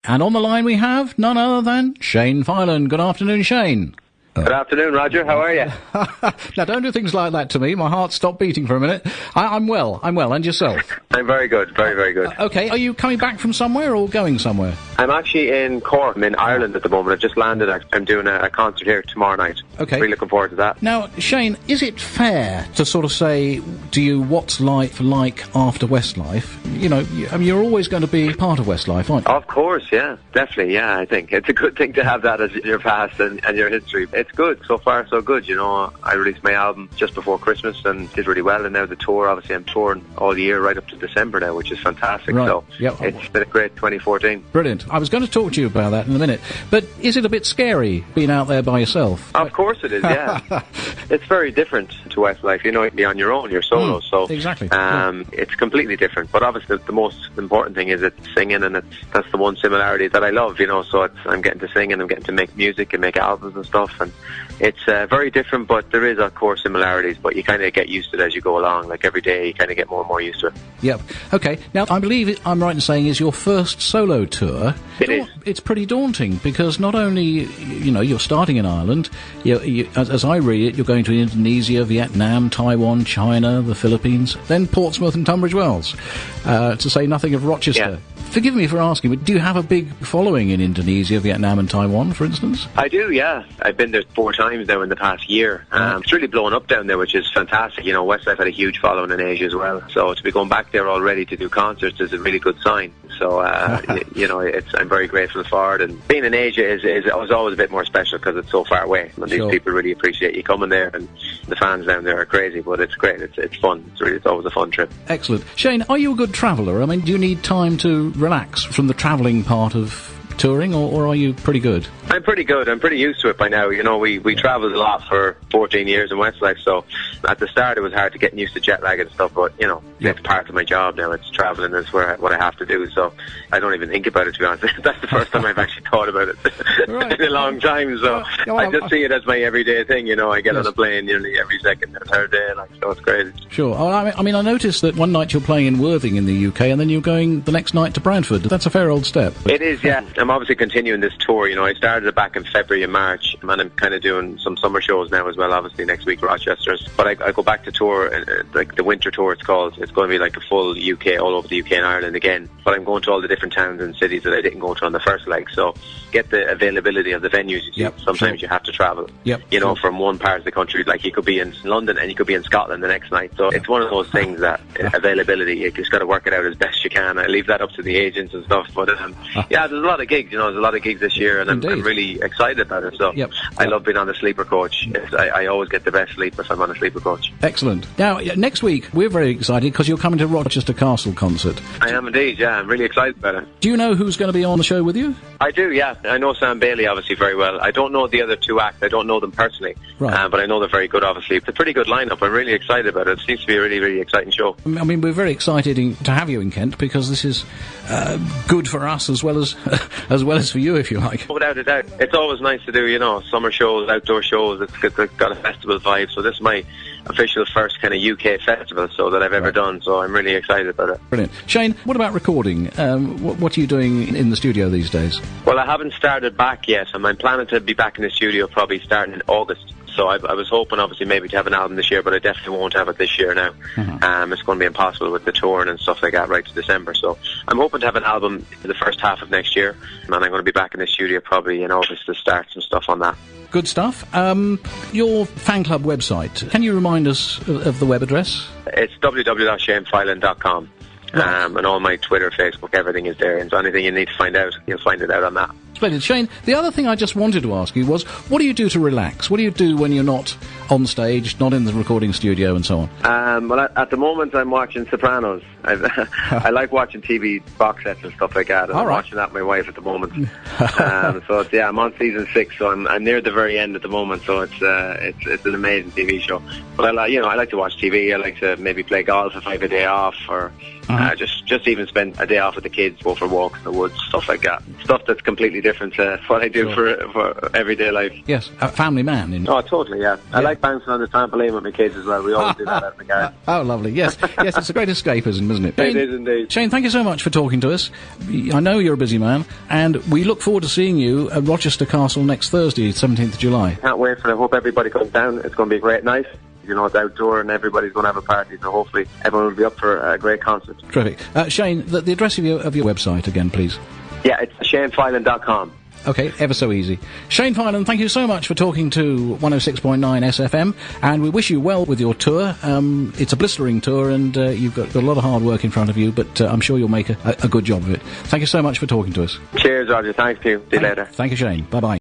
And on the line we have none other than Shane Filan. Good afternoon, Shane. Good afternoon, Roger. How are you? Now, don't do things like that to me. My heart stopped beating for a minute. I'm well. And yourself? I'm very good. Very, very good. Okay. Are you coming back from somewhere or going somewhere? I'm actually in Cork. I'm in Ireland at the moment. I've just landed. I'm doing a concert here tomorrow night. Okay. Really looking forward to that. Now, Shane, is it fair to sort of say to you what's life like after Westlife? You know, you're always going to be part of Westlife, aren't you? Of course, yeah. Definitely, yeah. I think it's a good thing to have that as your past and your history. It's good. So far, so good. You know, I released my album just before Christmas and did really well. And now the tour, obviously I'm touring all year right up to December now, which is fantastic. Right. So yep. It's been a great 2014. Brilliant. I was going to talk to you about that in a minute. But is it a bit scary being out there by yourself? Of course it is, yeah. It's very different to Westlife. You know, you'd be on your own, you're solo. So exactly. It's completely different. But obviously the most important thing is it's singing, and that's the one similarity that I love, you know. So I'm getting to sing and I'm getting to make music and make albums and stuff. And it's very different, but there is, of course, similarities, but you kind of get used to it as you go along. Like every day you kind of get more and more used to it. Yep. Okay. Now, I believe I'm right in saying is your first solo tour. It is. It's pretty daunting because not only, you know, you're starting in Ireland, as I read it, you're going to Indonesia, Vietnam, Taiwan, China, the Philippines, then Portsmouth and Tunbridge Wells, to say nothing of Rochester. Yeah. Forgive me for asking, but do you have a big following in Indonesia, Vietnam and Taiwan, for instance? I do, yeah. I've been there 4 times now in the past year. It's really blowing up down there, which is fantastic. You know, Westlife had a huge following in Asia as well. So to be going back there already to do concerts is a really good sign. So, you know, I'm very grateful for it. And being in Asia is always a bit more special because it's so far away. And these people really appreciate you coming there. And the fans down there are crazy, but it's great. It's fun. It's always a fun trip. Excellent. Shane, are you a good traveller? I mean, do you need time to relax from the travelling part of touring, or are you pretty good? I'm pretty good. I'm pretty used to it by now. You know, we travelled a lot for 14 years in Westlife, so at the start it was hard to get used to jet lag and stuff, but, you know, it's part of my job now. It's travelling is what I have to do, so I don't even think about it, to be honest. That's the first time I've actually thought about it in a long time, so I just see it as my everyday thing, you know. I get on a plane nearly every second or third day, like, so it's crazy. Sure. I mean, I noticed that one night you're playing in Worthing in the UK, and then you're going the next night to Bradford. That's a fair old step. It is, yeah. I'm obviously continuing this tour. You know, I started it back in February and March, and I'm kind of doing some summer shows now as well, obviously next week Rochester's, but I go back to tour, like the winter tour it's called. It's going to be like a full UK, all over the UK and Ireland again, but I'm going to all the different towns and cities that I didn't go to on the first leg, so get the availability of the venues. Sometimes you have to travel, you know, from one part of the country. Like you could be in London and you could be in Scotland the next night, so it's one of those things that availability, you just got to work it out as best you can. I leave that up to the agents and stuff, but yeah, there's a lot of gigs, you know, there's a lot of gigs this year, and I'm really excited about it. So I love being on the sleeper coach. I always get the best sleep if I'm on a sleeper coach. Excellent. Now, next week we're very excited because you're coming to Rochester Castle concert. I am indeed, yeah. I'm really excited about it. Do you know who's going to be on the show with you? I do, yeah. I know Sam Bailey obviously very well. I don't know the other 2 acts. I don't know them personally, but I know they're very good, obviously. It's a pretty good lineup. I'm really excited about it. It seems to be a really, really exciting show. I mean, we're very excited to have you in Kent because this is good for us as well as for you, if you like. Without a doubt. It's always nice to do, you know, summer shows, outdoor shows. It's got a festival vibe, so this is my official first kind of UK festival that I've ever done, so I'm really excited about it. Brilliant. Shane, what about recording? What are you doing in the studio these days? Well, I haven't started back yet, and I'm planning to be back in the studio probably starting in August. So I was hoping, obviously, maybe to have an album this year, but I definitely won't have it this year now. It's going to be impossible with the touring and stuff like that right to December. So I'm hoping to have an album in the first half of next year, and I'm going to be back in the studio probably in August to start some stuff on that. Good stuff. Your fan club website, can you remind us of the web address? It's www.shanefilan.com. And all my Twitter, Facebook, everything is there. And so anything you need to find out, you'll find it out on that. Splendid. Shane, the other thing I just wanted to ask you was, what do you do to relax? What do you do when you're not on stage, not in the recording studio and so on? Well, at the moment I'm watching Sopranos. I like watching TV box sets and stuff like that, and I'm watching that with my wife at the moment. So it's, I'm on season 6, so I'm near the very end at the moment, so it's an amazing TV show. But I like to watch TV. I like to maybe play golf if I have a day off, or Just even spend a day off with the kids, go for walks in the woods, stuff like that. Stuff that's completely different to what I do for everyday life. Yes, a family man. Oh, totally, yeah. I like bouncing on the trampoline with my kids as well. We always do that out in the garden. Oh, lovely. Yes, yes, it's a great escapism, isn't it? It is indeed. Shane, thank you so much for talking to us. I know you're a busy man, and we look forward to seeing you at Rochester Castle next Thursday, 17th of July. Can't wait for it. I hope everybody comes down. It's going to be a great night. You know, it's outdoor and everybody's going to have a party, so hopefully everyone will be up for a great concert. Terrific. Shane, the address of your website again, please. Yeah, it's ShaneFilan.com. Okay, ever so easy. Shane Filan, thank you so much for talking to 106.9 SFM, and we wish you well with your tour. It's a blistering tour, and you've got a lot of hard work in front of you, but I'm sure you'll make a good job of it. Thank you so much for talking to us. Cheers, Roger. Thanks to you. See you later. Thank you, Shane. Bye-bye.